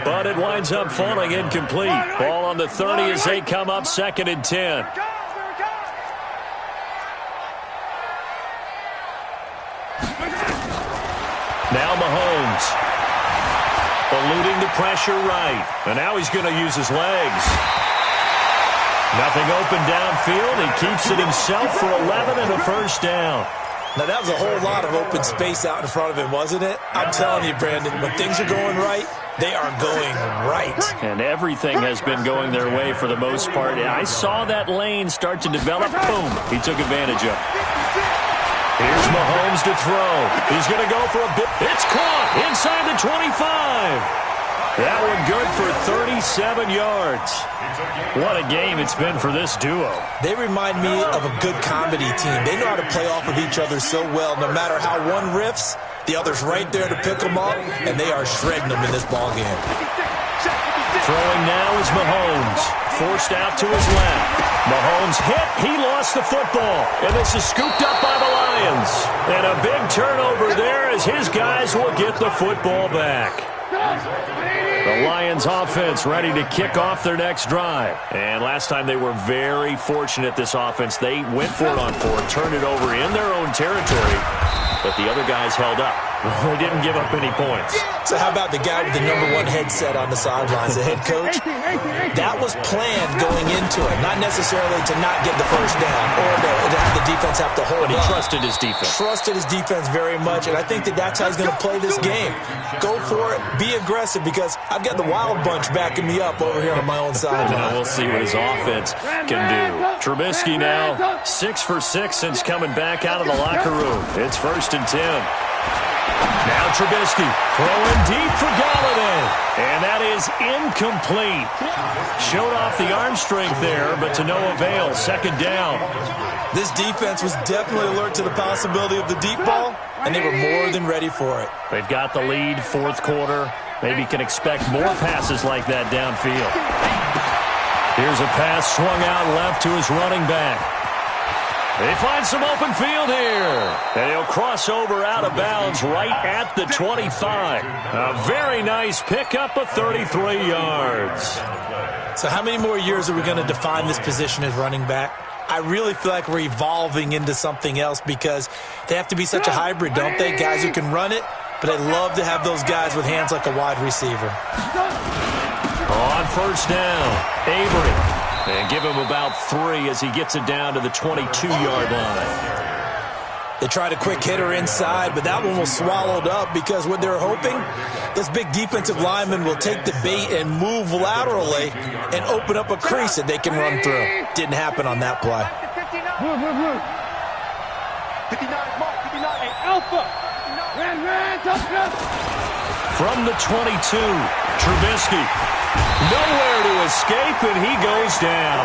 but it winds up falling incomplete. Ball on the 30 as they come up 2nd and 10. Now Mahomes. Eluding the pressure right. And now he's going to use his legs. Nothing open downfield. He keeps it himself for 11 and a first down. Now, that was a whole lot of open space out in front of him, wasn't it? I'm telling you, Brandon, when things are going right, they are going right. And everything has been going their way for the most part. I saw that lane start to develop. Boom. He took advantage of it. Here's Mahomes to throw. He's going to go for a bit. It's caught inside the 25. That one good for 37 yards. What a game it's been for this duo. They remind me of a good comedy team. They know how to play off of each other so well. No matter how one riffs, the other's right there to pick them up, and they are shredding them in this ballgame. Throwing now is Mahomes. Forced out to his left. Mahomes hit. He lost the football. And this is scooped up by the Lions. And a big turnover there as his guys will get the football back. The Lions offense ready to kick off their next drive. And last time they were very fortunate, this offense. They went for it on 4, turned it over in their own territory, but the other guys held up. They didn't give up any points. So how about the guy with the #1 headset on the sidelines, the head coach? That was planned going into it, not necessarily to not get the first down or to have the defense have to hold But he up. trusted his defense. Trusted his defense very much, and I think that that's how he's going to play this game. Go for it. Be aggressive, because I've got the wild bunch backing me up over here on my own sideline. Now we'll see what his offense can do. Trubisky now 6 for 6 since coming back out of the locker room. It's 1st and 10. Now Trubisky throwing deep for Galladay. And that is incomplete. Showed off the arm strength there, but to no avail. 2nd down. This defense was definitely alert to the possibility of the deep ball, and they were more than ready for it. They've got the lead, 4th quarter. Maybe can expect more passes like that downfield. Here's a pass swung out left to his running back. They find some open field here. And he'll cross over out of bounds right at the 25. A very nice pickup of 33 yards. So how many more years are we going to define this position as running back? I really feel like we're evolving into something else, because they have to be such a hybrid, don't they? Guys who can run it, but I love to have those guys with hands like a wide receiver. On 1st down, Avery. And give him about 3 as he gets it down to the 22-yard line. They tried a quick hitter inside, but that one was swallowed up, because what they're hoping, this big defensive lineman will take the bait and move laterally and open up a crease that they can run through. Didn't happen on that play. 59, Mark, 59, hey, Alpha. From the 22, Trubisky. Nowhere to escape, and he goes down.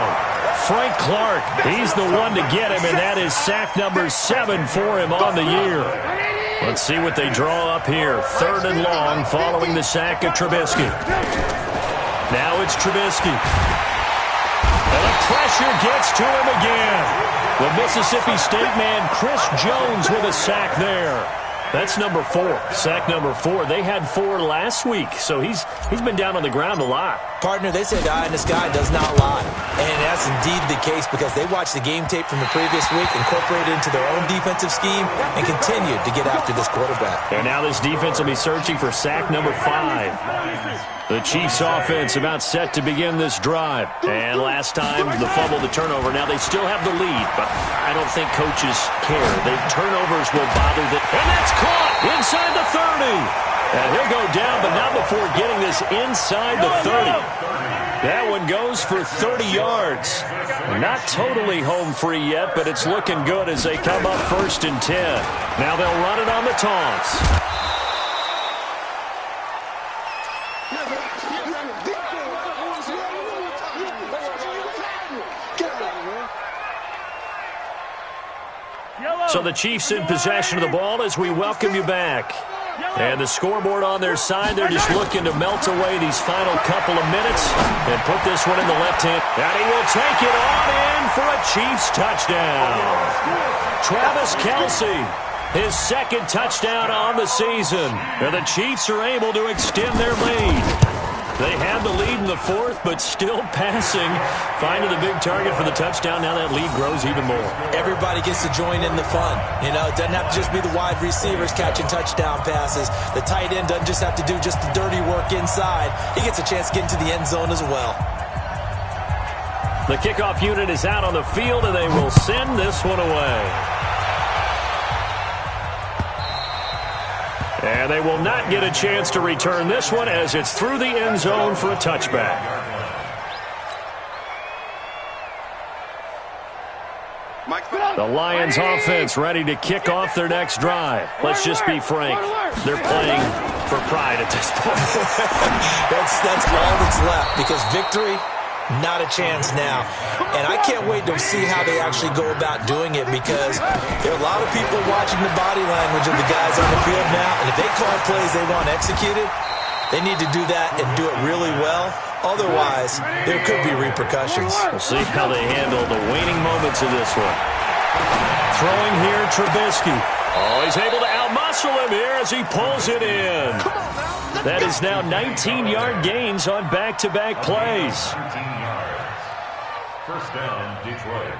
Frank Clark, he's the one to get him, and that is sack number 7 for him on the year. Let's see what they draw up here. 3rd and long following the sack of Trubisky. Now it's Trubisky. And the pressure gets to him again. The Mississippi State man, Chris Jones, with a sack there. That's number 4. Sack number 4. They had 4 last week, so he's been down on the ground a lot. Partner, they say the eye in the sky does not lie. And that's indeed the case, because they watched the game tape from the previous week, incorporated it into their own defensive scheme, and continued to get after this quarterback. And now this defense will be searching for sack number 5. The Chiefs offense about set to begin this drive. And last time, the fumble, the turnover. Now they still have the lead, but I don't think coaches care. The turnovers will bother them. And that's caught inside the 30. And he'll go down, but not before getting this inside the 30. That one goes for 30 yards. Not totally home free yet, but it's looking good as they come up 1st and 10. Now they'll run it on the toss. So the Chiefs in possession of the ball as we welcome you back. And the scoreboard on their side, they're just looking to melt away these final couple of minutes and put this one in the left hand. And he will take it on in for a Chiefs touchdown. Travis Kelce, his second touchdown on the season. And the Chiefs are able to extend their lead. They had the lead in the fourth, but still passing. Finding the big target for the touchdown. Now that lead grows even more. Everybody gets to join in the fun. You know, it doesn't have to just be the wide receivers catching touchdown passes. The tight end doesn't just have to do just the dirty work inside. He gets a chance to get into the end zone as well. The kickoff unit is out on the field, and they will send this one away. And they will not get a chance to return this one as it's through the end zone for a touchback. The Lions offense ready to kick off their next drive. Let's just be frank. They're playing for pride at this point. That's all that's left, because victory, not a chance now. And I can't wait to see how they actually go about doing it, because there are a lot of people watching the body language of the guys on the field now, and if they call plays they want executed, they need to do that and do it really well. Otherwise, there could be repercussions. We'll see how they handle the waning moments of this one. Throwing here, Trubisky. Oh, he's able to outmuscle him here as he pulls it in. That is now 19-yard gains on back-to-back plays. 13 yards. First down, Detroit.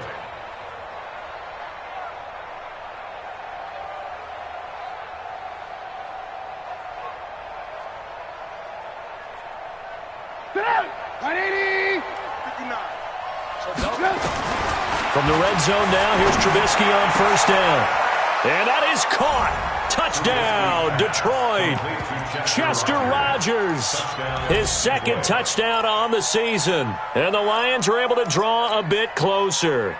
From the red zone now, here's Trubisky on first down. And that is caught. Touchdown, Detroit. Chester Rogers, his second touchdown on the season. And the Lions are able to draw a bit closer.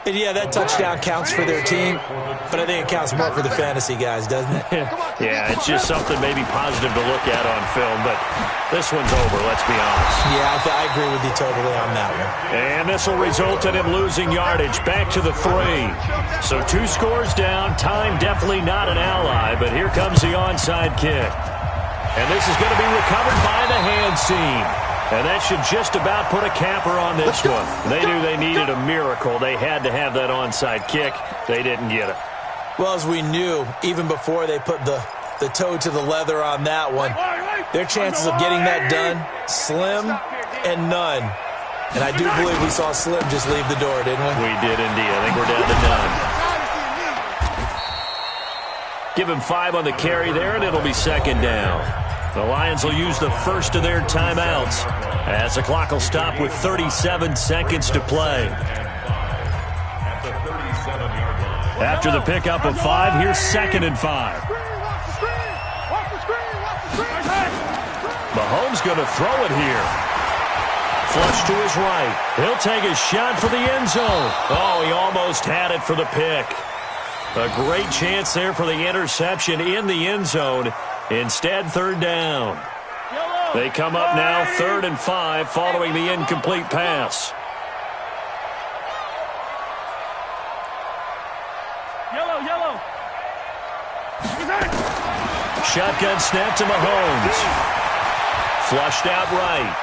And yeah, that touchdown counts for their team, but I think it counts more for the fantasy guys, doesn't it? Yeah, it's just something maybe positive to look at on film, but this one's over, let's be honest. Yeah, I agree with you totally on that one. And this will result in him losing yardage, back to the 3. So 2 scores down, time definitely not an ally, but here comes the onside kick. And this is going to be recovered by the hands team. And that should just about put a capper on this one. They knew they needed a miracle. They had to have that onside kick. They didn't get it. Well, as we knew, even before they put the toe to the leather on that one, their chances of getting that done, slim and none. And I do believe we saw Slim just leave the door, didn't we? We did indeed. I think we're down to none. Give him 5 on the carry there, and it'll be second down. The Lions will use the first of their timeouts as the clock will stop with 37 seconds to play. After the pickup of 5, here's 2nd and 5. Mahomes going to throw it here. Flush to his right. He'll take a shot for the end zone. Oh, he almost had it for the pick. A great chance there for the interception in the end zone. Instead, 3rd down. They come up now 3rd and 5 following the incomplete pass. Yellow. Shotgun snap to Mahomes. Flushed out right.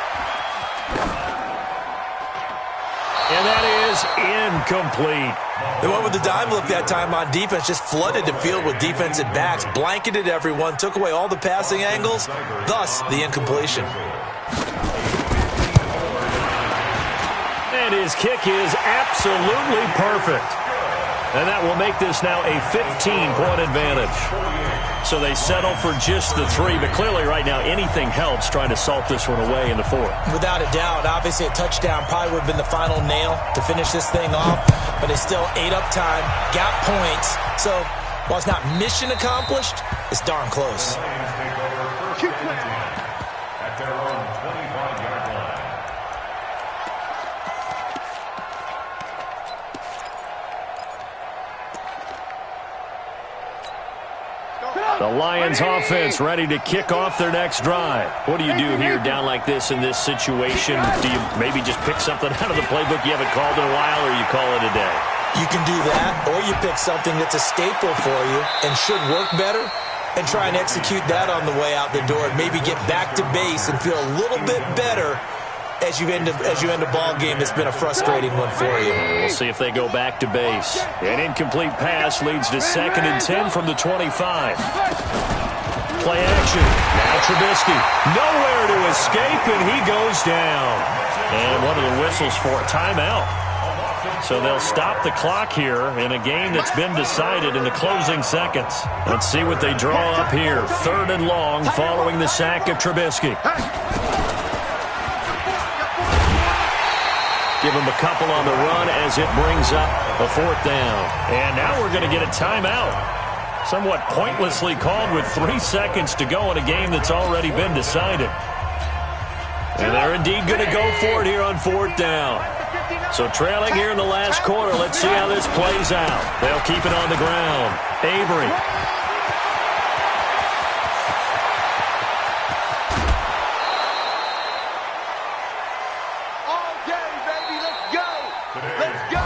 And that is incomplete. They went with the dime look that time on defense, just flooded the field with defensive backs, blanketed everyone, took away all the passing angles, thus the incompletion. And his kick is absolutely perfect. And that will make this now a 15-point advantage. So they settle for just the 3, but clearly right now anything helps trying to salt this one away in the 4th. Without a doubt, obviously a touchdown probably would have been the final nail to finish this thing off, but they still ate up time, got points. So while it's not mission accomplished, it's darn close. At their own 25-yard line. The Lions offense ready to kick off their next drive. What do you do here down like this in this situation? Do you maybe just pick something out of the playbook you haven't called in a while, or you call it a day? You can do that, or you pick something that's a staple for you and should work better, and try and execute that on the way out the door and maybe get back to base and feel a little bit better as you end a ball game that's been a frustrating one for you. We'll see if they go back to base. An incomplete pass leads to 2nd and 10 from the 25. Play action. Now Trubisky. Nowhere to escape, and he goes down. And one of the whistles for a timeout. So they'll stop the clock here in a game that's been decided in the closing seconds. Let's see what they draw up here. 3rd and long following the sack of Trubisky. Give him a couple on the run as it brings up a 4th down. And now we're going to get a timeout. Somewhat pointlessly called with 3 seconds to go in a game that's already been decided. And they're indeed going to go for it here on 4th down. So trailing here in the last quarter, let's see how this plays out. They'll keep it on the ground. Avery. All day, baby. Let's go. Let's go.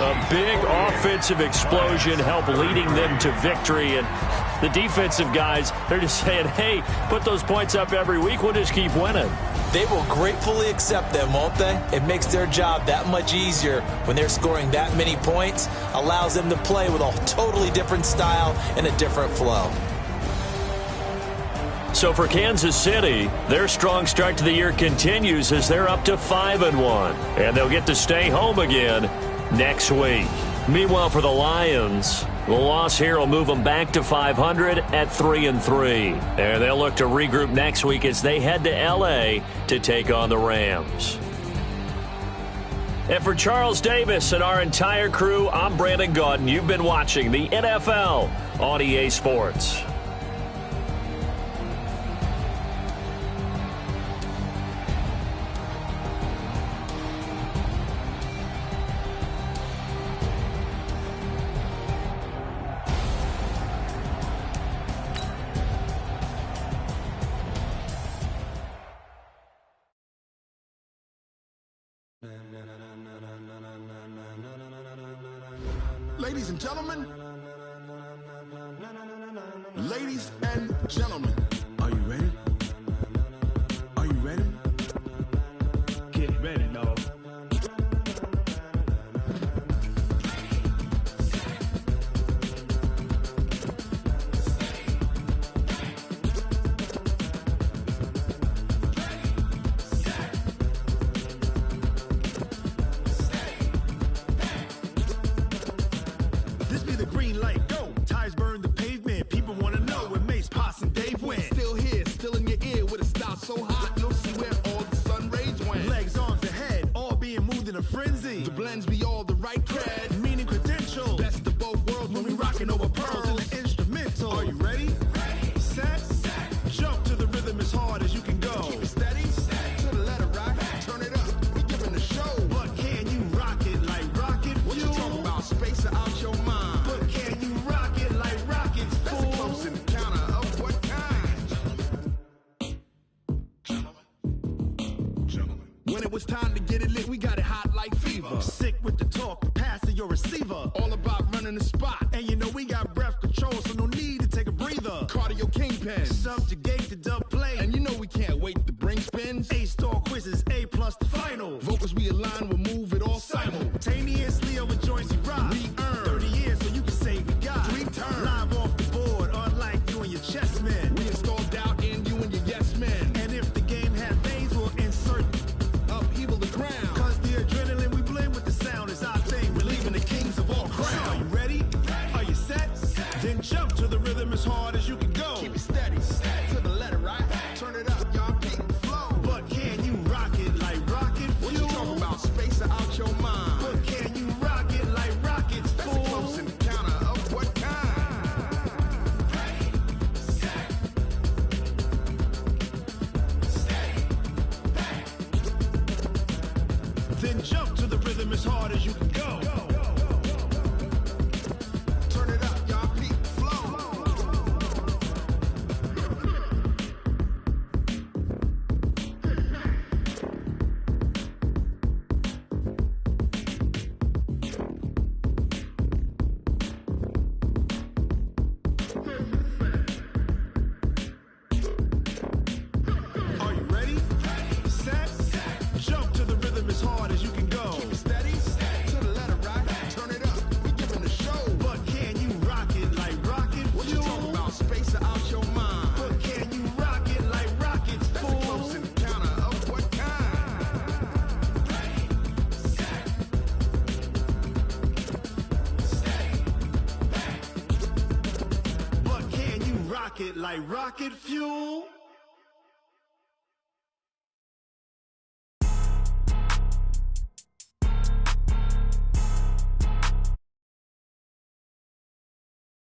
A big offensive explosion helped leading them to victory. And the defensive guys, they're just saying, hey, put those points up every week. We'll just keep winning. They will gratefully accept them, won't they? It makes their job that much easier when they're scoring that many points. Allows them to play with a totally different style and a different flow. So for Kansas City, their strong start to the year continues as they're up to 5-1. And they'll get to stay home again next week. Meanwhile, for the Lions, the loss here will move them back to 500 at 3-3. And they'll look to regroup next week as they head to L.A. to take on the Rams. And for Charles Davis and our entire crew, I'm Brandon Gaudin. You've been watching the NFL on EA Sports. Ladies and gentlemen, are you ready? Are you ready? Get ready, no. This be the green light, go. Tires burn the pavement. People want to know where Mace, Potts, and Dave went. Still here, still in your ear with a style so hot, you'll see where all the sun rays went. Legs, arms, and head, all being moved in a frenzy. The blends be all the right cred, meaning credentials. Best of both worlds when we rockin' over pearls in the instrumental. Are you ready? Set. Jump to the rhythm as hard as you can go. Keep it steady, to the letter rock. Turn it up, we giving the show. But can you rock it like rocket fuel? What you talking about? Space or out your mind? But can you rock it like rockets, fool? That's a close encounter of what kind? Gentlemen. When it was time to get it lit, we got it hot like fever. Sick with the talk, the pass to your receiver. All about running the spot. And you know we got breath control, so no need to take a breather. Cardio kingpin. Subjugate the dub play. And you know we can't wait to bring spins. A-star quizzes, A+ the final. Vocals we align, we'll move it all simultaneously over joints we rock. We earn 30 years, so you can say we got 3 turns. Live off the board, unlike you and your chess men. We install doubt in you and your yes men. And if the game had veins, we'll insert upheaval the ground. Cause the adrenaline we blend with the sound is our thing. We're leaving the kings of all crowns. Are you ready? Are you set? Then jump to the rhythm as hard as you can go. Keep it steady, to the letter, right? Turn it up, y'all keep the flow. But can you rock it like rocket fuel? What you talking about? Space or out your mind? But can you rock it like rockets, fool? That's a close encounter of what kind? Then jump to the rhythm as hard as you can go. Turn it up, y'all keep the flow. rocket like rocket fuel.